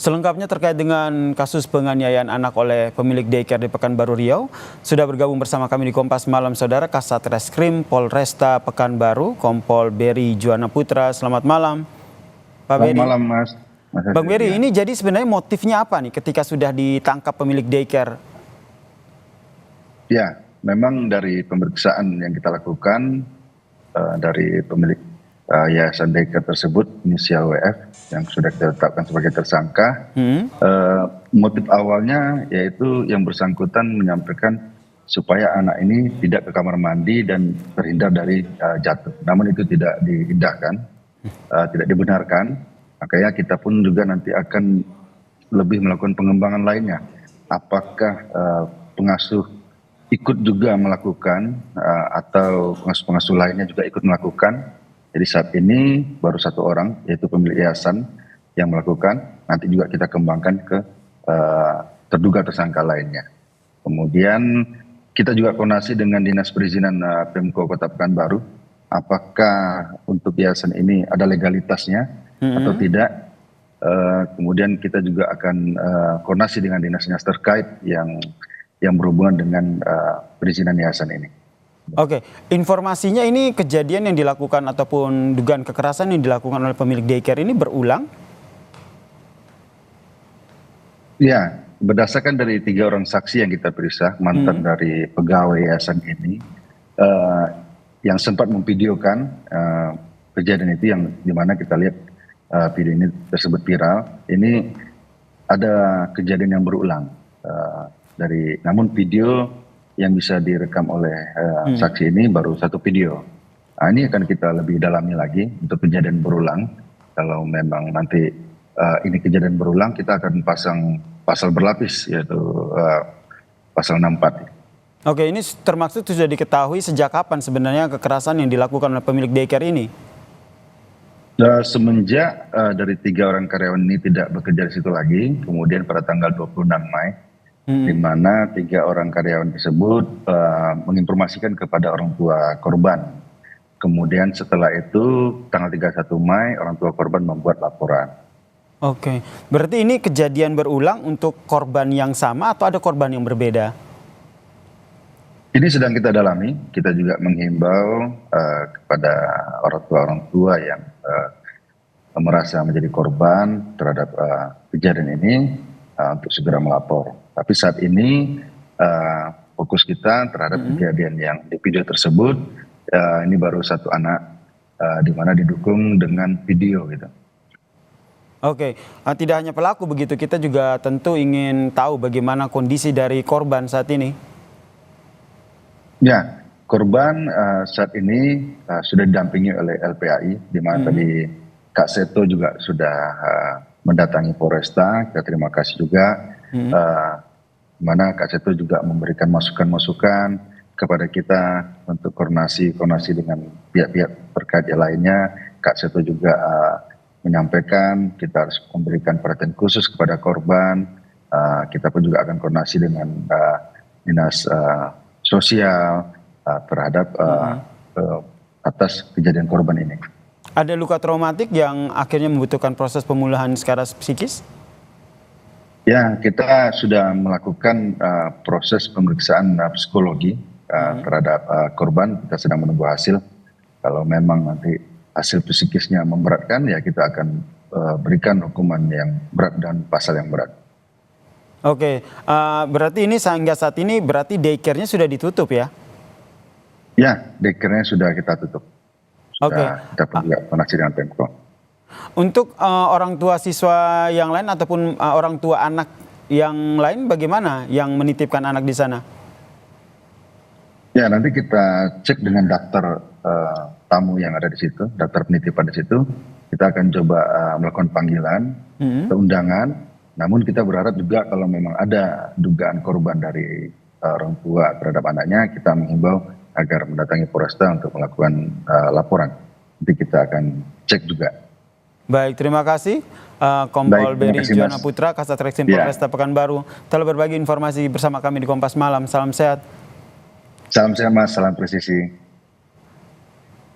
Selengkapnya terkait dengan kasus penganiayaan anak oleh pemilik daycare di Pekanbaru Riau, sudah bergabung bersama kami di Kompas Malam Saudara Kasat Reskrim Polresta Pekanbaru, Kompol Beri Juwana Putra. Selamat malam, Pak Selamat Beri. malam, Mas. Bang Beri, ini jadi sebenarnya motifnya apa nih ketika sudah ditangkap pemilik daycare? Ya, memang dari pemeriksaan yang kita lakukan dari pemilik yayasan daycare tersebut, inisial WF, yang sudah kita tetapkan sebagai tersangka. Motif awalnya yaitu yang bersangkutan menyampaikan supaya anak ini tidak ke kamar mandi dan terhindar dari jatuh. Namun itu tidak diindahkan, tidak dibenarkan. Makanya kita pun juga nanti akan lebih melakukan pengembangan lainnya. Apakah pengasuh ikut juga melakukan atau pengasuh-pengasuh lainnya juga ikut melakukan. Jadi saat ini baru satu orang, yaitu pemilik yayasan yang melakukan. Nanti juga kita kembangkan ke terduga tersangka lainnya. Kemudian kita juga koordinasi dengan Dinas Perizinan Pemko Kota Pekanbaru. Apakah untuk yayasan ini ada legalitasnya atau tidak. Kemudian kita juga akan koordinasi dengan dinas-dinas terkait yang berhubungan dengan perizinan yayasan ini. Oke, informasinya ini kejadian yang dilakukan ataupun dugaan kekerasan yang dilakukan oleh pemilik daycare ini berulang? Ya, berdasarkan dari 3 orang saksi yang kita periksa, mantan dari pegawai yayasan ini, yang sempat memvideokan kejadian itu, yang dimana kita lihat video ini tersebut viral. Ini ada kejadian yang berulang namun video yang bisa direkam oleh saksi ini baru satu video. Ini akan kita lebih dalami lagi untuk kejadian berulang. Kalau memang nanti ini kejadian berulang, kita akan pasang pasal berlapis, yaitu pasal 64. Oke, ini termaksud sudah diketahui sejak kapan sebenarnya kekerasan yang dilakukan oleh pemilik daycare ini? Semenjak dari 3 orang karyawan ini tidak bekerja di situ lagi, kemudian pada tanggal 26 Mei, di mana 3 orang karyawan tersebut menginformasikan kepada orang tua korban. Kemudian setelah itu tanggal 31 Mei orang tua korban membuat laporan. Oke, berarti ini kejadian berulang untuk korban yang sama atau ada korban yang berbeda? Ini sedang kita dalami. Kita juga menghimbau kepada orang tua yang merasa menjadi korban terhadap kejadian ini untuk segera melapor. Tapi saat ini fokus kita terhadap kejadian yang di video tersebut. Ini baru satu anak, di mana didukung dengan video gitu. Oke, tidak hanya pelaku begitu, kita juga tentu ingin tahu bagaimana kondisi dari korban saat ini. Ya, korban saat ini sudah didampingi oleh LPAI, di mana tadi Kak Seto juga sudah mendatangi Polresta. Kita terima kasih juga, mana Kak Seto juga memberikan masukan-masukan kepada kita untuk koordinasi dengan pihak-pihak terkait yang lainnya. Kak Seto juga menyampaikan kita harus memberikan perhatian khusus kepada korban. Kita pun juga akan koordinasi dengan dinas sosial terhadap atas kejadian korban ini. Ada luka traumatik yang akhirnya membutuhkan proses pemulihan secara psikis? Ya, kita sudah melakukan proses pemeriksaan psikologi terhadap korban. Kita sedang menunggu hasil. Kalau memang nanti hasil psikisnya memberatkan, ya kita akan berikan hukuman yang berat dan pasal yang berat. Oke, berarti ini hingga saat ini berarti daycare-nya sudah ditutup ya? Ya, daycare-nya sudah kita tutup. Oke. Kita pun juga koordinasi dengan Pemko. Untuk orang tua siswa yang lain ataupun orang tua anak yang lain bagaimana yang menitipkan anak di sana? Ya, nanti kita cek dengan daftar tamu yang ada di situ, daftar penitipan di situ. Kita akan coba melakukan panggilan, undangan. Namun kita berharap juga kalau memang ada dugaan korban dari orang tua terhadap anaknya, kita menghimbau agar mendatangi Polresta untuk melakukan laporan. Nanti kita akan cek juga. Baik, terima kasih Kompol Beri Juwana Putra, Kasat Reskrim Polresta Pekanbaru telah berbagi informasi bersama kami di Kompas Malam. Salam sehat. Salam sehat Mas, salam presisi.